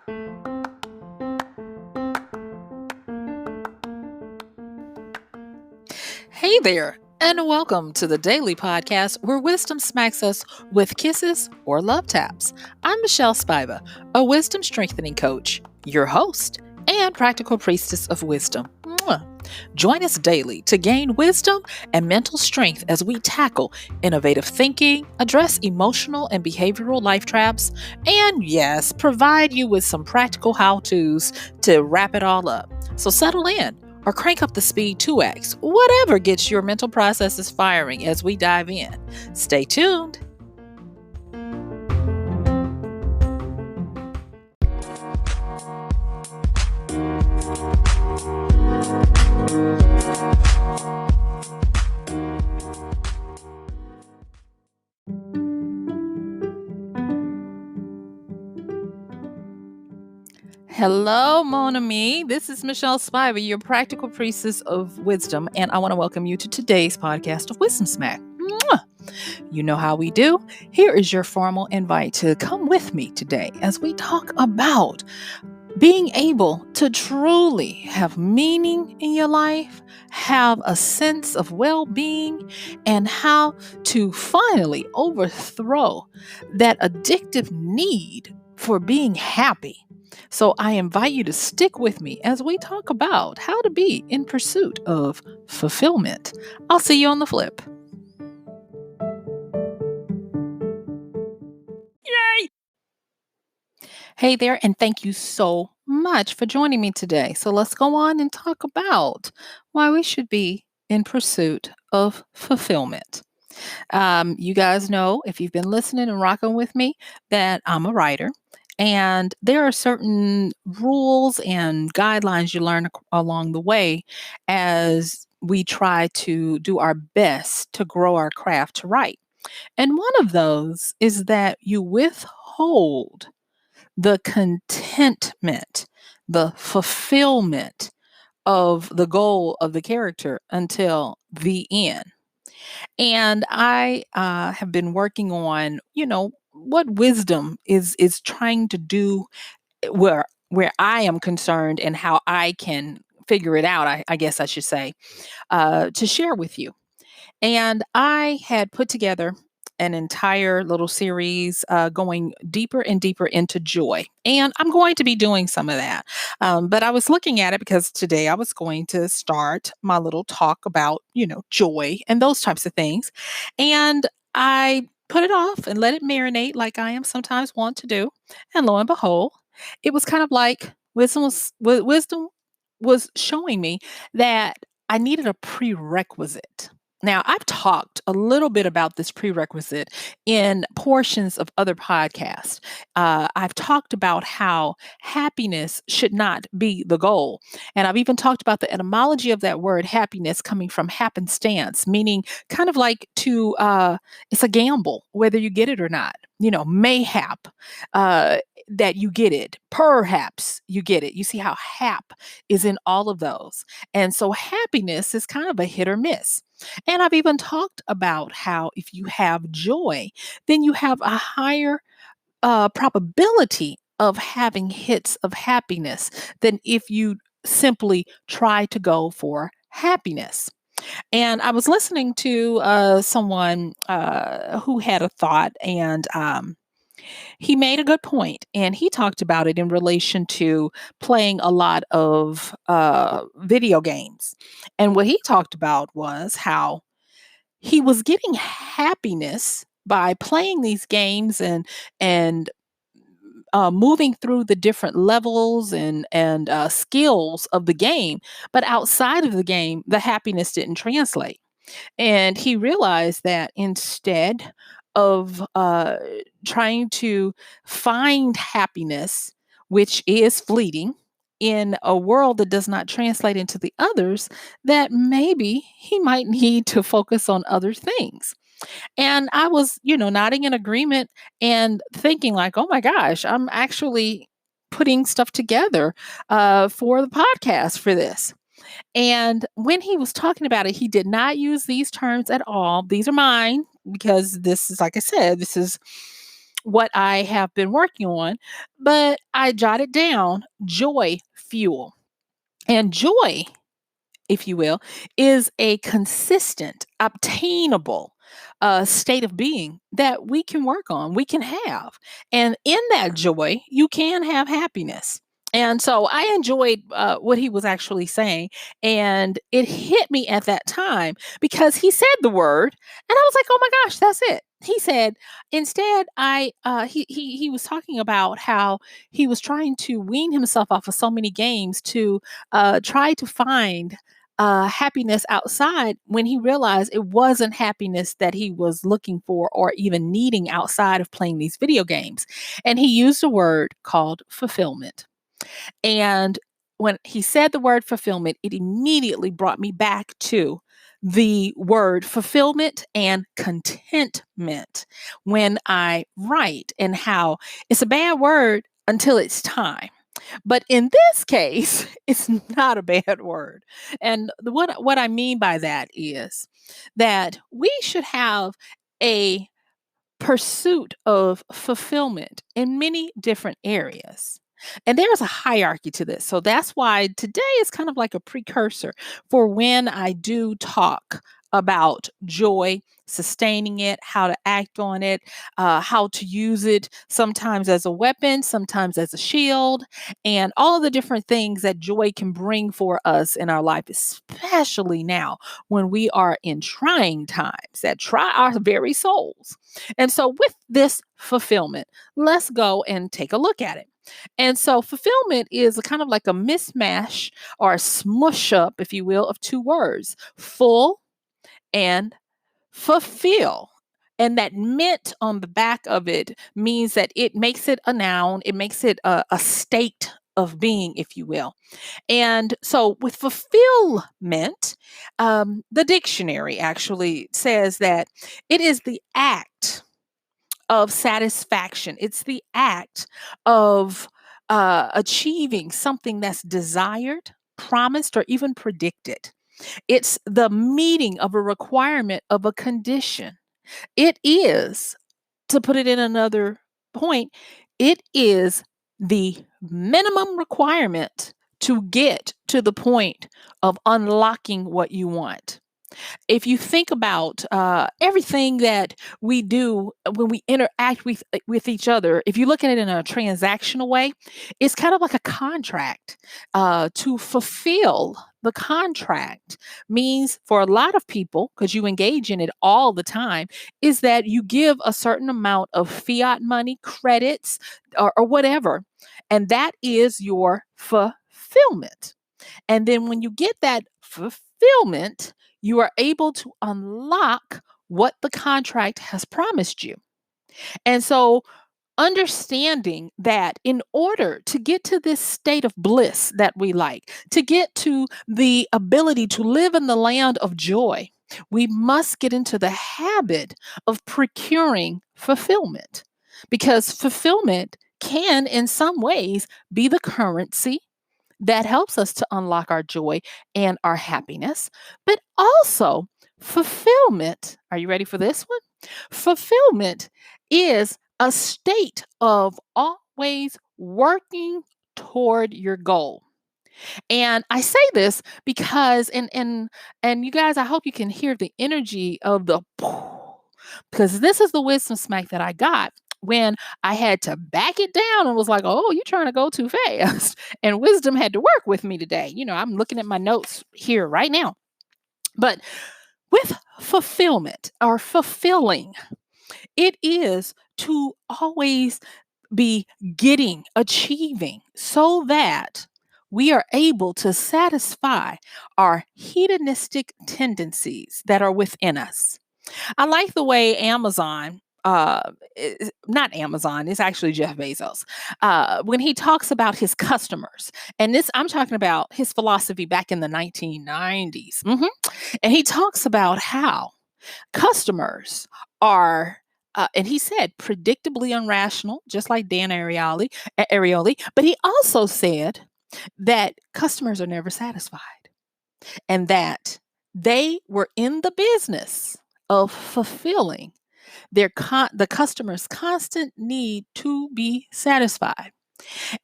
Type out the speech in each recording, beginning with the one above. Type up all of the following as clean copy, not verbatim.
Hey there, and welcome to the daily podcast where wisdom smacks us with kisses or love taps. I'm MichelleSpiva, a wisdom strengthening coach, your host, and practical priestess of wisdom. Mwah. Join us daily to gain wisdom and mental strength as we tackle innovative thinking, address emotional and behavioral life traps, and yes, provide you with some practical how to's to wrap it all up. So settle in or crank up the speed 2x, whatever gets your mental processes firing as we dive in. Stay tuned. Hello, mon ami. This is MichelleSpiva, your practical priestess of wisdom, and I want to welcome you to today's podcast of Wisdom Smack. Mwah! You know how we do. Here is your formal invite to come with me today as we talk about being able to truly have meaning in your life, have a sense of well-being, and how to finally overthrow that addictive need for being happy. So I invite you to stick with me as we talk about how to be in pursuit of fulfillment. I'll see you on the flip. Yay! Hey there, and thank you so much for joining me today. So let's go on and talk about why we should be in pursuit of fulfillment. You guys know, if you've been listening and rocking with me, that I'm a writer. And there are certain rules and guidelines you learn along the way as we try to do our best to grow our craft to write. And one of those is that you withhold the contentment, the fulfillment of the goal of the character until the end. And I have been working on, what wisdom is trying to do where I am concerned and how I can figure it out. I guess I should say to share with you. And I had put together an entire little series going deeper and deeper into joy. And I'm going to be doing some of that. But I was looking at it because today I was going to start my little talk about, joy and those types of things. And I put it off and let it marinate like I am sometimes want to do. And lo and behold, it was kind of like wisdom was showing me that I needed a prerequisite. Now, I've talked a little bit about this prerequisite in portions of other podcasts. I've talked about how happiness should not be the goal. And I've even talked about the etymology of that word happiness coming from happenstance, meaning kind of like it's a gamble, whether you get it or not. Mayhap that you get it. Perhaps you get it. You see how hap is in all of those. And so happiness is kind of a hit or miss. And I've even talked about how if you have joy, then you have a higher probability of having hits of happiness than if you simply try to go for happiness. And I was listening to someone who had a thought, and he made a good point, and he talked about it in relation to playing a lot of video games. And what he talked about was how he was getting happiness by playing these games and moving through the different levels and skills of the game, but outside of the game, the happiness didn't translate. And he realized that instead of trying to find happiness, which is fleeting, in a world that does not translate into the others, that maybe he might need to focus on other things. And I was, nodding in agreement and thinking, like, oh my gosh, I'm actually putting stuff together for the podcast for this. And when he was talking about it, he did not use these terms at all. These are mine because this is, like I said, this is what I have been working on, but I jotted down joy fuel. And joy, if you will, is a consistent, obtainable state of being that we can work on, we can have. And in that joy, you can have happiness. And so I enjoyed what he was actually saying. And it hit me at that time because he said the word, and I was like, oh my gosh, that's it. He said, instead, he was talking about how he was trying to wean himself off of so many games to try to find happiness outside when he realized it wasn't happiness that he was looking for or even needing outside of playing these video games. And he used a word called fulfillment. And when he said the word fulfillment, it immediately brought me back to the word fulfillment and contentment when I write, and how it's a bad word until it's time. But in this case, it's not a bad word. And what I mean by that is that we should have a pursuit of fulfillment in many different areas. And there's a hierarchy to this. So that's why today is kind of like a precursor for when I do talk about joy, sustaining it, how to act on it, how to use it sometimes as a weapon, sometimes as a shield, and all of the different things that joy can bring for us in our life, especially now when we are in trying times that try our very souls. And so, with this fulfillment, let's go and take a look at it. And so, fulfillment is a kind of like a mismatch or a smush up, if you will, of two words: full and fulfill. And that meant on the back of it means that it makes it a noun, it makes it a state of being, if you will. And so, with fulfillment, the dictionary actually says that it is the act of satisfaction. It's the act of achieving something that's desired, promised, or even predicted. It's the meeting of a requirement of a condition. It is, to put it in another point, it is the minimum requirement to get to the point of unlocking what you want. If you think about everything that we do when we interact with each other, if you look at it in a transactional way, it's kind of like a contract. To fulfill the contract means for a lot of people, because you engage in it all the time, is that you give a certain amount of fiat money, credits, or whatever, and that is your fulfillment. And then when you get that fulfillment, you are able to unlock what the contract has promised you. And so, understanding that in order to get to this state of bliss that we like, to get to the ability to live in the land of joy, we must get into the habit of procuring fulfillment, because fulfillment can, in some ways, be the currency that helps us to unlock our joy and our happiness. But also, fulfillment, are you ready for this one? Fulfillment is a state of always working toward your goal. And I say this because and you guys, I hope you can hear the energy of the because this is the wisdom smack that I got when I had to back it down and was like, "Oh, you're trying to go too fast." And wisdom had to work with me today. I'm looking at my notes here right now. But with fulfillment or fulfilling, it is to always be getting, achieving, so that we are able to satisfy our hedonistic tendencies that are within us. I like the way Amazon, not Amazon, it's actually Jeff Bezos, when he talks about his customers, and this, I'm talking about his philosophy back in the 1990s. And he talks about how customers are, and he said, predictably unrational, just like Dan Ariely. But he also said that customers are never satisfied, and that they were in the business of fulfilling the customer's constant need to be satisfied.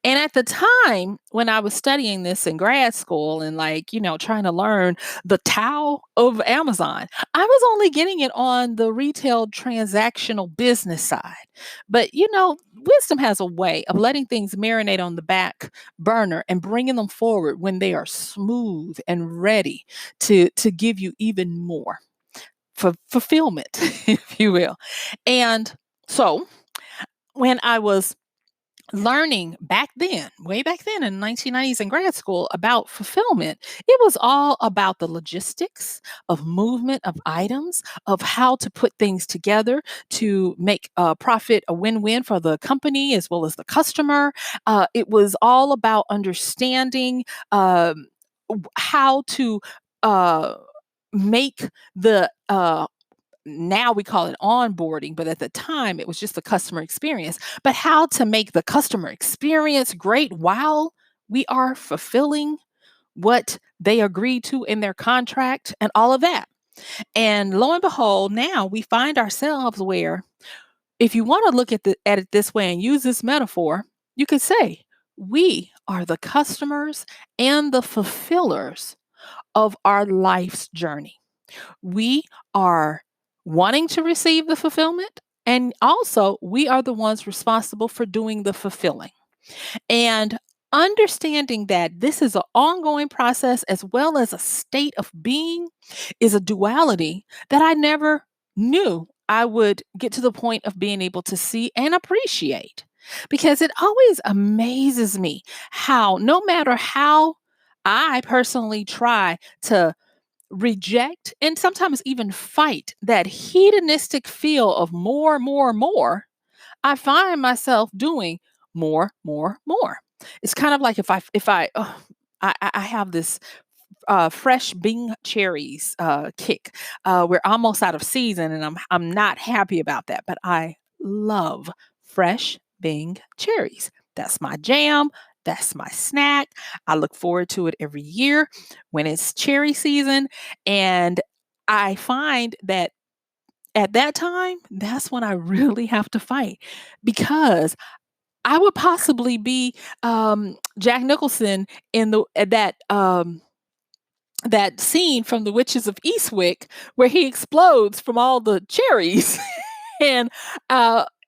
And at the time when I was studying this in grad school and trying to learn the Tao of Amazon, I was only getting it on the retail transactional business side. But wisdom has a way of letting things marinate on the back burner and bringing them forward when they are smooth and ready to give you even more fulfillment, if you will. And so when I was learning back then, way back then in the 1990s in grad school about fulfillment, it was all about the logistics of movement of items, of how to put things together to make a profit, a win-win for the company as well as the customer. It was all about understanding how to uh, make the now we call it onboarding, but at the time it was just the customer experience. But how to make the customer experience great while we are fulfilling what they agreed to in their contract and all of that. And lo and behold, now we find ourselves where, if you want to look at it this way and use this metaphor, you could say we are the customers and the fulfillers of our life's journey. We are wanting to receive the fulfillment, and also we are the ones responsible for doing the fulfilling. And understanding that this is an ongoing process as well as a state of being is a duality that I never knew I would get to the point of being able to see and appreciate. Because it always amazes me how, no matter how I personally try to reject and sometimes even fight that hedonistic feel of more, more, more, I find myself doing more, more, more. It's kind of like I have this fresh Bing cherries kick. We're almost out of season, and I'm not happy about that. But I love fresh Bing cherries. That's my jam. That's my snack. I look forward to it every year when it's cherry season, and I find that at that time, that's when I really have to fight because I would possibly be Jack Nicholson in that scene from The Witches of Eastwick where he explodes from all the cherries. And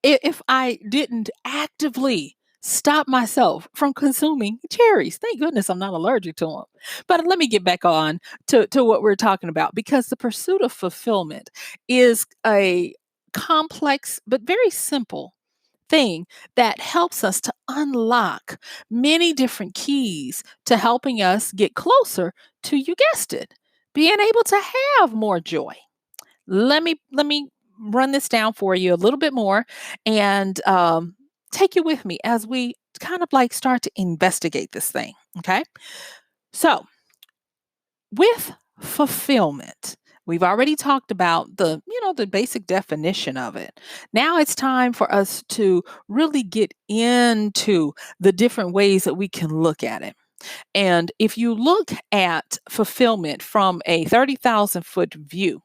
if I didn't actively stop myself from consuming cherries, thank goodness I'm not allergic to them. But let me get back on to what we're talking about, because the pursuit of fulfillment is a complex but very simple thing that helps us to unlock many different keys to helping us get closer to, you guessed it, being able to have more joy. Let me run this down for you a little bit more and take you with me as we kind of like start to investigate this thing. Okay. So, with fulfillment, we've already talked about the basic definition of it. Now it's time for us to really get into the different ways that we can look at it. And if you look at fulfillment from a 30,000-foot view,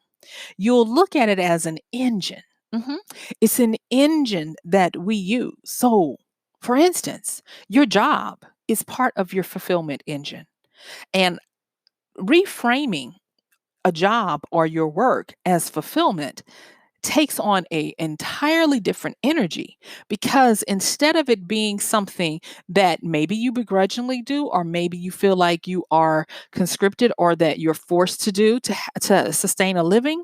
you'll look at it as an engine. Mhm. It's an engine that we use. So, for instance, your job is part of your fulfillment engine. And reframing a job or your work as fulfillment takes on a entirely different energy, because instead of it being something that maybe you begrudgingly do, or maybe you feel like you are conscripted or that you're forced to do to sustain a living,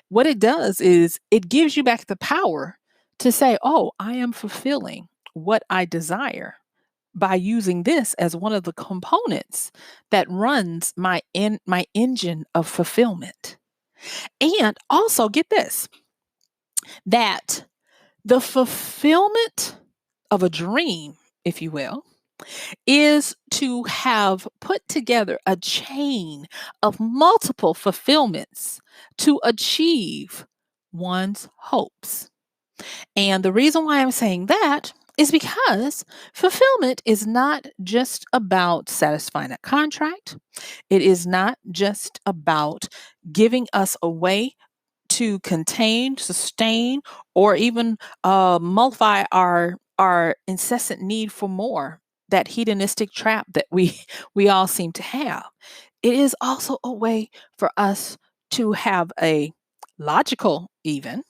what it does is it gives you back the power to say, oh, I am fulfilling what I desire by using this as one of the components that runs my engine of fulfillment. And also get this, that the fulfillment of a dream, if you will, is to have put together a chain of multiple fulfillments to achieve one's hopes. And the reason why I'm saying that is because fulfillment is not just about satisfying a contract. It is not just about giving us a way to contain, sustain, or even mollify our incessant need for more, that hedonistic trap that we we all seem to have. It is also a way for us to have a logical, even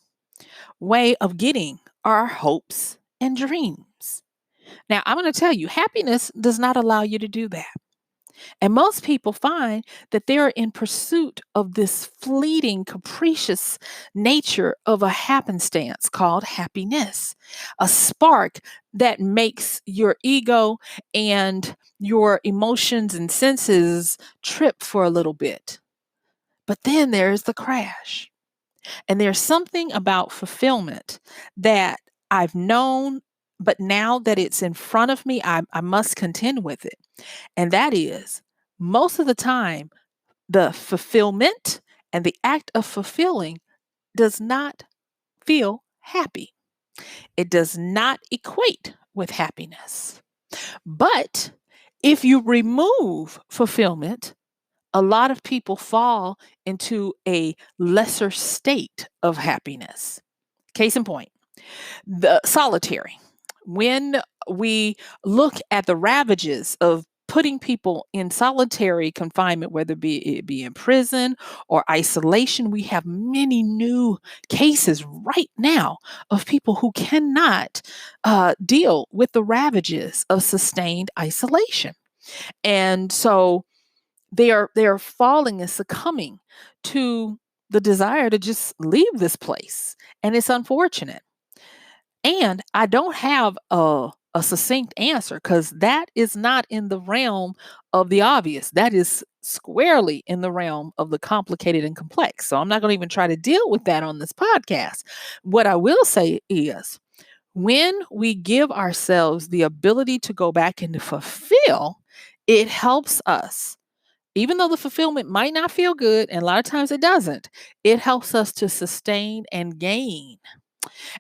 way of getting our hopes and dreams. Now, I'm going to tell you, happiness does not allow you to do that. And most people find that they're in pursuit of this fleeting, capricious nature of a happenstance called happiness, a spark that makes your ego and your emotions and senses trip for a little bit. But then there's the crash. And there's something about fulfillment that I've known, but now that it's in front of me, I must contend with it. And that is, most of the time, the fulfillment and the act of fulfilling does not feel happy. It does not equate with happiness. But if you remove fulfillment, a lot of people fall into a lesser state of happiness. Case in point, the solitary. When we look at the ravages of putting people in solitary confinement, whether it be in prison or isolation, we have many new cases right now of people who cannot deal with the ravages of sustained isolation. And so they are falling and succumbing to the desire to just leave this place. And it's unfortunate. And I don't have a succinct answer, because that is not in the realm of the obvious. That is squarely in the realm of the complicated and complex. So I'm not going to even try to deal with that on this podcast. What I will say is, when we give ourselves the ability to go back and to fulfill, it helps us. Even though the fulfillment might not feel good, and a lot of times it doesn't, it helps us to sustain and gain.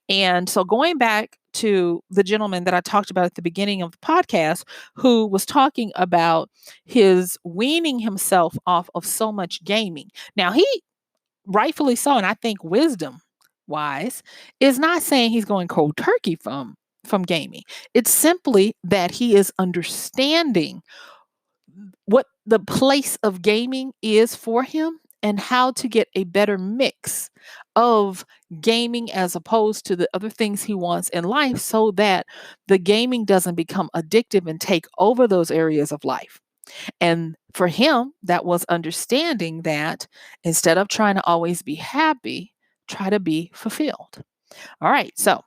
And so, going back to the gentleman that I talked about at the beginning of the podcast, who was talking about his weaning himself off of so much gaming. Now, he rightfully so, and I think wisdom wise, is not saying he's going cold turkey from gaming. It's simply that he is understanding what the place of gaming is for him and how to get a better mix of gaming as opposed to the other things he wants in life, so that the gaming doesn't become addictive and take over those areas of life. And for him, that was understanding that instead of trying to always be happy, try to be fulfilled. All right. So,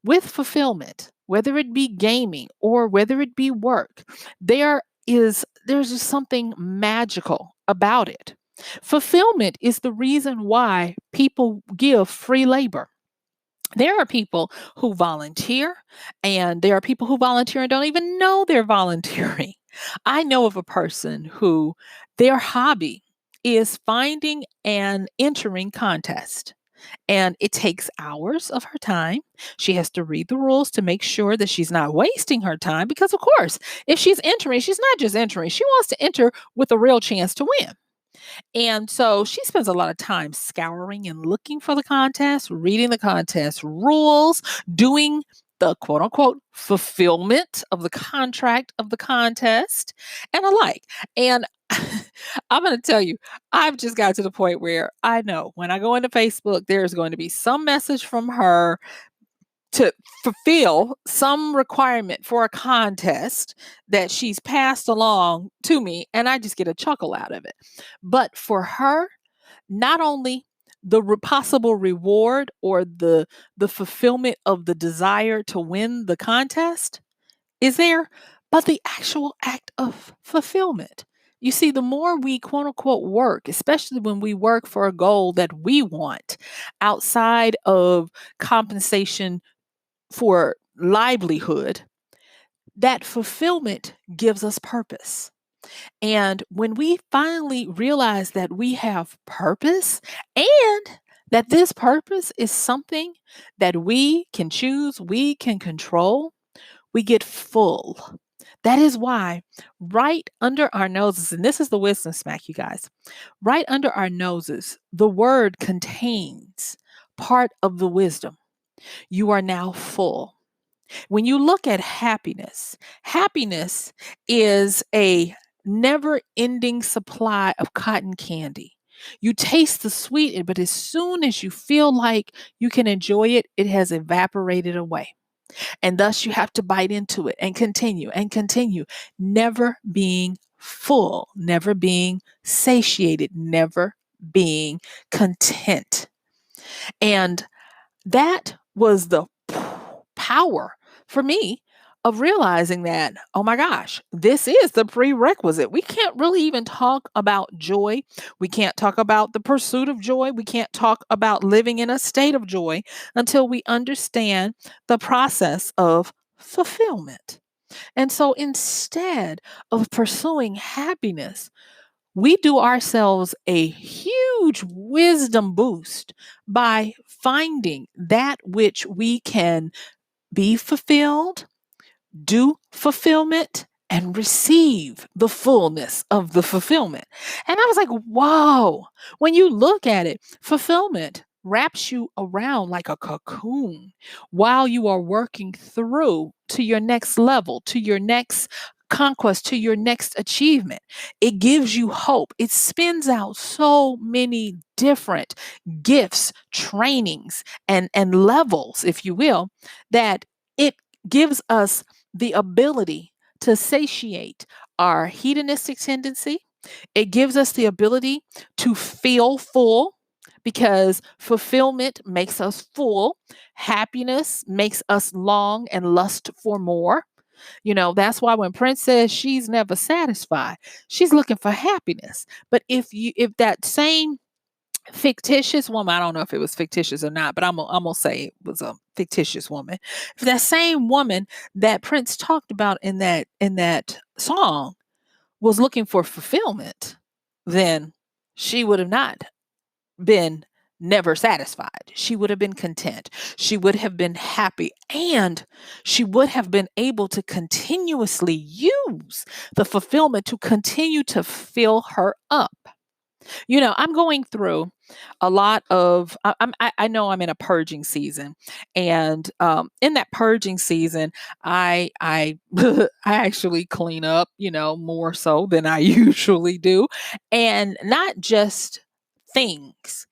with fulfillment, whether it be gaming or whether it be work, there's just something magical about it. Fulfillment is the reason why people give free labor. There are people who volunteer, and there are people who volunteer and don't even know they're volunteering. I know of a person who their hobby is finding and entering contests. And it takes hours of her time. She has to read the rules to make sure that she's not wasting her time. Because, of course, if she's entering, she's not just entering, she wants to enter with a real chance to win. And so she spends a lot of time scouring and looking for the contest, reading the contest rules, doing the quote unquote fulfillment of the contract of the contest, and alike. And I'm going to tell you, I've just got to the point where I know when I go into Facebook, there's going to be some message from her to fulfill some requirement for a contest that she's passed along to me, and I just get a chuckle out of it. But for her, not only the possible reward or the fulfillment of the desire to win the contest is there, but the actual act of fulfillment. You see, the more we quote unquote work, especially when we work for a goal that we want outside of compensation for livelihood, that fulfillment gives us purpose. And when we finally realize that we have purpose and that this purpose is something that we can choose, we can control, we get full. That is why right under our noses, and this is the wisdom smack, you guys, right under our noses, the word contains part of the wisdom. You are now full. When you look at happiness, happiness is a never ending supply of cotton candy. You taste the sweet, but as soon as you feel like you can enjoy it, it has evaporated away. And thus you have to bite into it and continue, never being full, never being satiated, never being content. And that was the power for me of realizing that, oh my gosh, this is the prerequisite. We can't really even talk about joy. We can't talk about the pursuit of joy. We can't talk about living in a state of joy until we understand the process of fulfillment. And so instead of pursuing happiness, we do ourselves a huge wisdom boost by finding that which we can be fulfilled, do fulfillment, and receive the fullness of the fulfillment. And I was like, whoa, when you look at it, fulfillment wraps you around like a cocoon while you are working through to your next level, to your next conquest, to your next achievement. It gives you hope. It spins out so many different gifts, trainings, and levels, if you will, that it gives us the ability to satiate our hedonistic tendency. It gives us the ability to feel full because fulfillment makes us full. Happiness makes us long and lust for more. That's why when Prince says she's never satisfied, she's looking for happiness. But if that same fictitious woman, I don't know if it was fictitious or not, but I'm gonna say it was a fictitious woman. If that same woman that Prince talked about in that song was looking for fulfillment, then she would have not been never satisfied. She would have been content. She would have been happy, and she would have been able to continuously use the fulfillment to continue to fill her up. I'm going through a lot of. I know I'm in a purging season, and in that purging season, I I actually clean up, more so than I usually do, and not just things.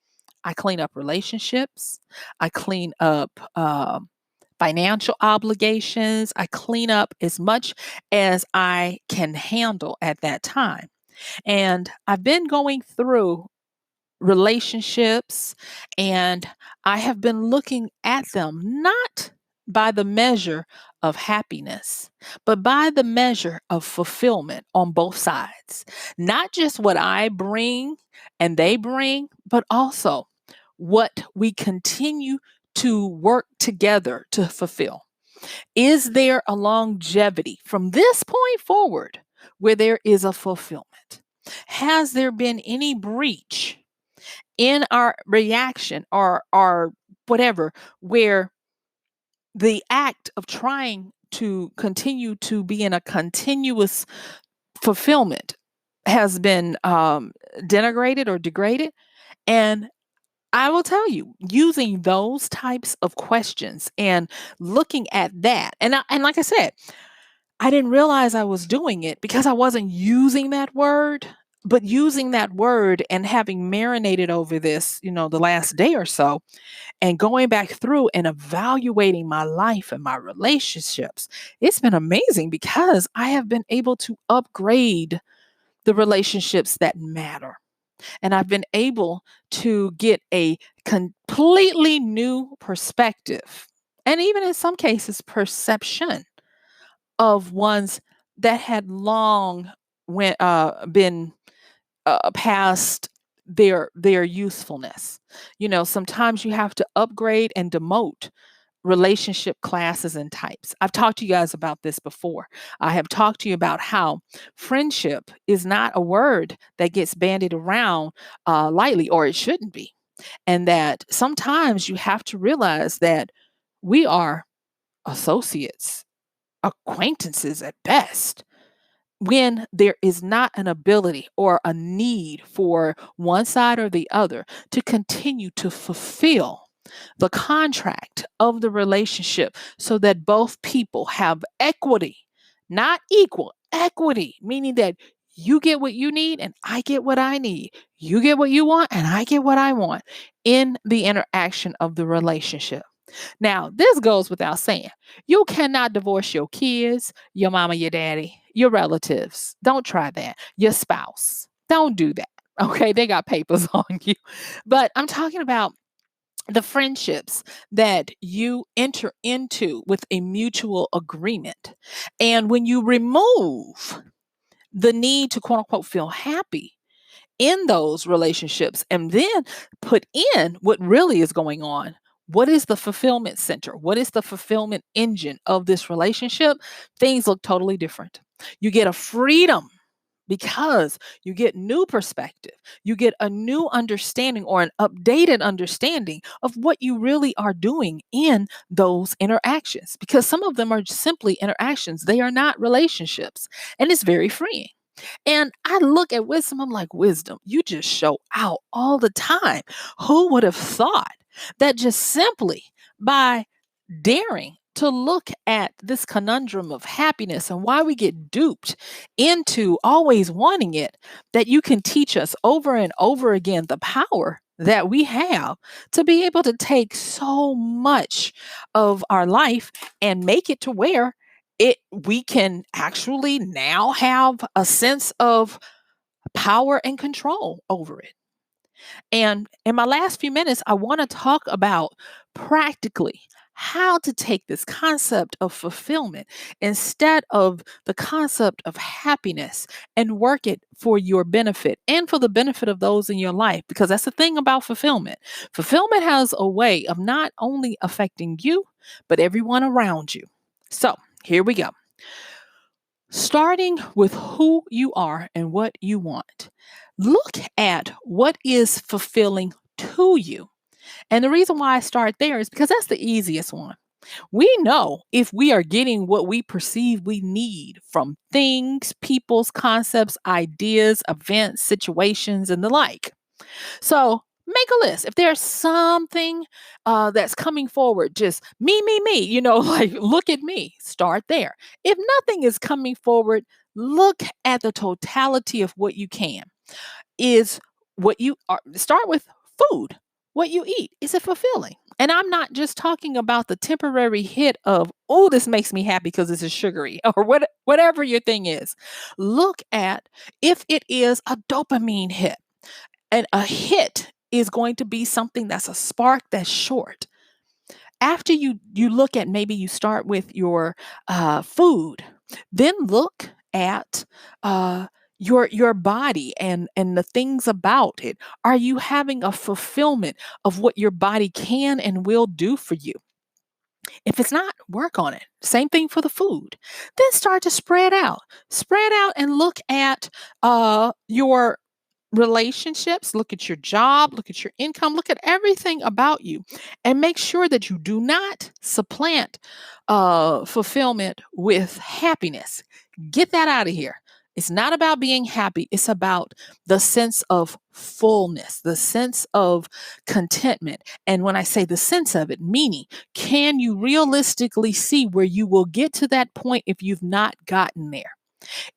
I clean up relationships. I clean up. Financial obligations. I clean up as much as I can handle at that time. And I've been going through relationships and I have been looking at them not by the measure of happiness, but by the measure of fulfillment on both sides. Not just what I bring and they bring, but also what we continue to work together to fulfill. Is there a longevity from this point forward where there is a fulfillment? Has there been any breach in our reaction or whatever, where the act of trying to continue to be in a continuous fulfillment has been denigrated or degraded? And I will tell you, using those types of questions and looking at that, and like I said, I didn't realize I was doing it because I wasn't using that word, but using that word and having marinated over this, the last day or so, and going back through and evaluating my life and my relationships, it's been amazing because I have been able to upgrade the relationships that matter. And I've been able to get a completely new perspective, and even in some cases, perception of ones that had long been past their usefulness. Sometimes you have to upgrade and demote relationship classes and types. I've talked to you guys about this before. I have talked to you about how friendship is not a word that gets bandied around lightly, or it shouldn't be. And that sometimes you have to realize that we are associates. acquaintances at best, when there is not an ability or a need for one side or the other to continue to fulfill the contract of the relationship so that both people have equity, not equal, equity, meaning that you get what you need and I get what I need. You get what you want and I get what I want in the interaction of the relationship. Now, this goes without saying. You cannot divorce your kids, your mama, your daddy, your relatives. Don't try that. Your spouse. Don't do that. Okay, they got papers on you. But I'm talking about the friendships that you enter into with a mutual agreement. And when you remove the need to quote unquote feel happy in those relationships and then put in what really is going on. What is the fulfillment center? What is the fulfillment engine of this relationship? Things look totally different. You get a freedom because you get new perspective. You get a new understanding or an updated understanding of what you really are doing in those interactions because some of them are simply interactions. They are not relationships. And it's very freeing. And I look at wisdom, I'm like, wisdom, you just show out all the time. Who would have thought that just simply by daring to look at this conundrum of happiness and why we get duped into always wanting it, that you can teach us over and over again the power that we have to be able to take so much of our life and make it to where we can actually now have a sense of power and control over it. And in my last few minutes, I want to talk about practically how to take this concept of fulfillment instead of the concept of happiness and work it for your benefit and for the benefit of those in your life. Because that's the thing about fulfillment. Fulfillment has a way of not only affecting you, but everyone around you. So here we go. Starting with who you are and what you want. Look at what is fulfilling to you. And the reason why I start there is because that's the easiest one. We know if we are getting what we perceive we need from things, people's concepts, ideas, events, situations, and the like. So make a list. If there's something that's coming forward, just me, like look at me, start there. If nothing is coming forward, look at the totality of what you can. Is what you are, start with food, what you eat. Is it fulfilling? And I'm not just talking about the temporary hit of, oh, this makes me happy because this is sugary or whatever your thing is. Look at if it is a dopamine hit. And a hit is going to be something that's a spark that's short. After you look at, maybe you start with your food, then look at your body and the things about it. Are you having a fulfillment of what your body can and will do for you? If it's not, work on it. Same thing for the food. Then start to spread out and look at your relationships, look at your job, look at your income, look at everything about you, and make sure that you do not supplant fulfillment with happiness. Get that out of here. It's not about being happy. It's about the sense of fullness, the sense of contentment. And when I say the sense of it, meaning, can you realistically see where you will get to that point if you've not gotten there?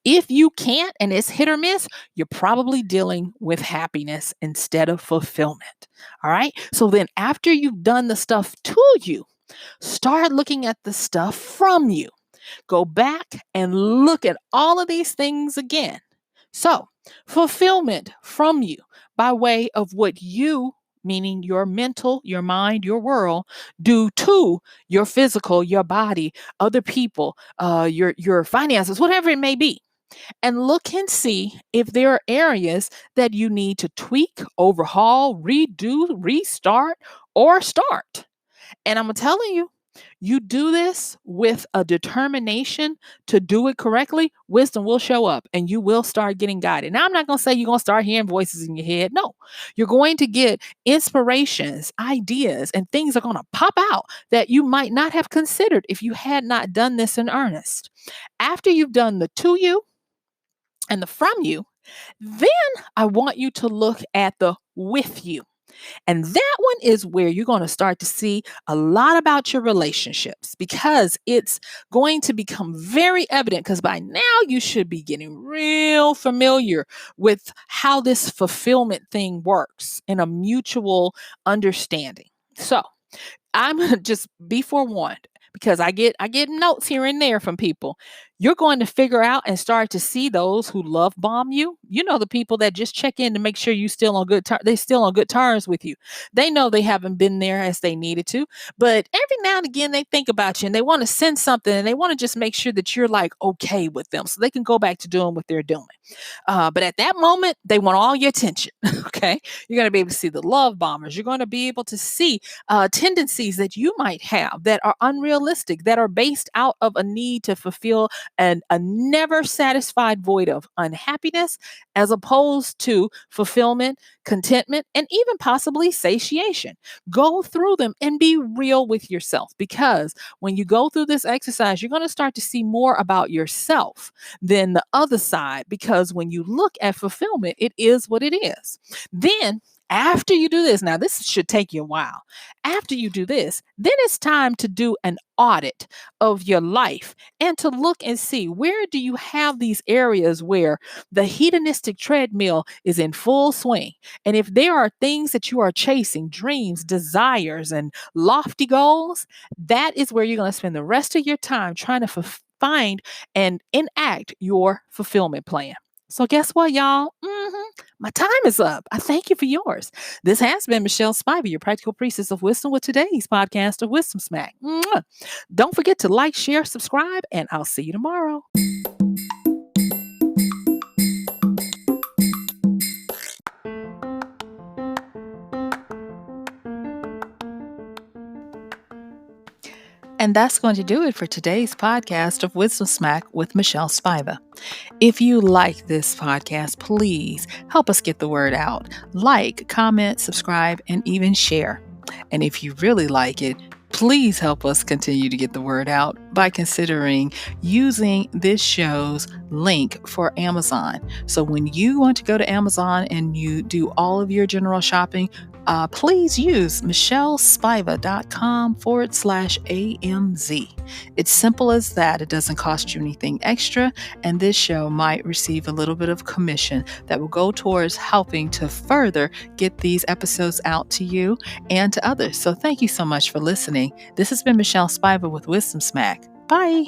If you can't and it's hit or miss, you're probably dealing with happiness instead of fulfillment. All right. So then, after you've done the stuff to you, start looking at the stuff from you. Go back and look at all of these things again. So, fulfillment from you by way of what you, meaning your mental, your mind, your world, do to your physical, your body, other people, your finances, whatever it may be. And look and see if there are areas that you need to tweak, overhaul, redo, restart, or start. And I'm telling you, You do this with a determination to do it correctly, wisdom will show up and you will start getting guided. Now, I'm not going to say you're going to start hearing voices in your head. No, you're going to get inspirations, ideas, and things are going to pop out that you might not have considered if you had not done this in earnest. After you've done the to you and the from you, then I want you to look at the with you. And that one is where you're going to start to see a lot about your relationships because it's going to become very evident because by now you should be getting real familiar with how this fulfillment thing works in a mutual understanding. So, I'm just be forewarned because I get notes here and there from people. You're going to figure out and start to see those who love bomb you. You know, the people that just check in to make sure you still on good they still on good terms with you. They know they haven't been there as they needed to, but every now and again they think about you and they want to send something and they want to just make sure that you're like okay with them so they can go back to doing what they're doing. But at that moment, they want all your attention. Okay, you're going to be able to see the love bombers. You're going to be able to see tendencies that you might have that are unrealistic, that are based out of a need to fulfill a never satisfied void of unhappiness, as opposed to fulfillment, contentment, and even possibly satiation. Go through them and be real with yourself because when you go through this exercise, you're going to start to see more about yourself than the other side because when you look at fulfillment, it is what it is. Then after you do this, now this should take you a while. After you do this, then it's time to do an audit of your life and to look and see where do you have these areas where the hedonistic treadmill is in full swing. And if there are things that you are chasing, dreams, desires, and lofty goals, that is where you're going to spend the rest of your time trying to find and enact your fulfillment plan. So guess what, y'all? My time is up. I thank you for yours. This has been MichelleSpiva, your practical priestess of wisdom, with today's podcast of Wisdom Smack. Mwah. Don't forget to like, share, subscribe, and I'll see you tomorrow. And that's going to do it for today's podcast of Wisdom Smack with MichelleSpiva. If you like this podcast, please help us get the word out. Like, comment, subscribe, and even share. And if you really like it, please help us continue to get the word out by considering using this show's link for Amazon. So when you want to go to Amazon and you do all of your general shopping, please use MichelleSpiva.com/AMZ. It's simple as that. It doesn't cost you anything extra, and this show might receive a little bit of commission that will go towards helping to further get these episodes out to you and to others. So thank you so much for listening. This has been MichelleSpiva with Wisdom Smack. Bye.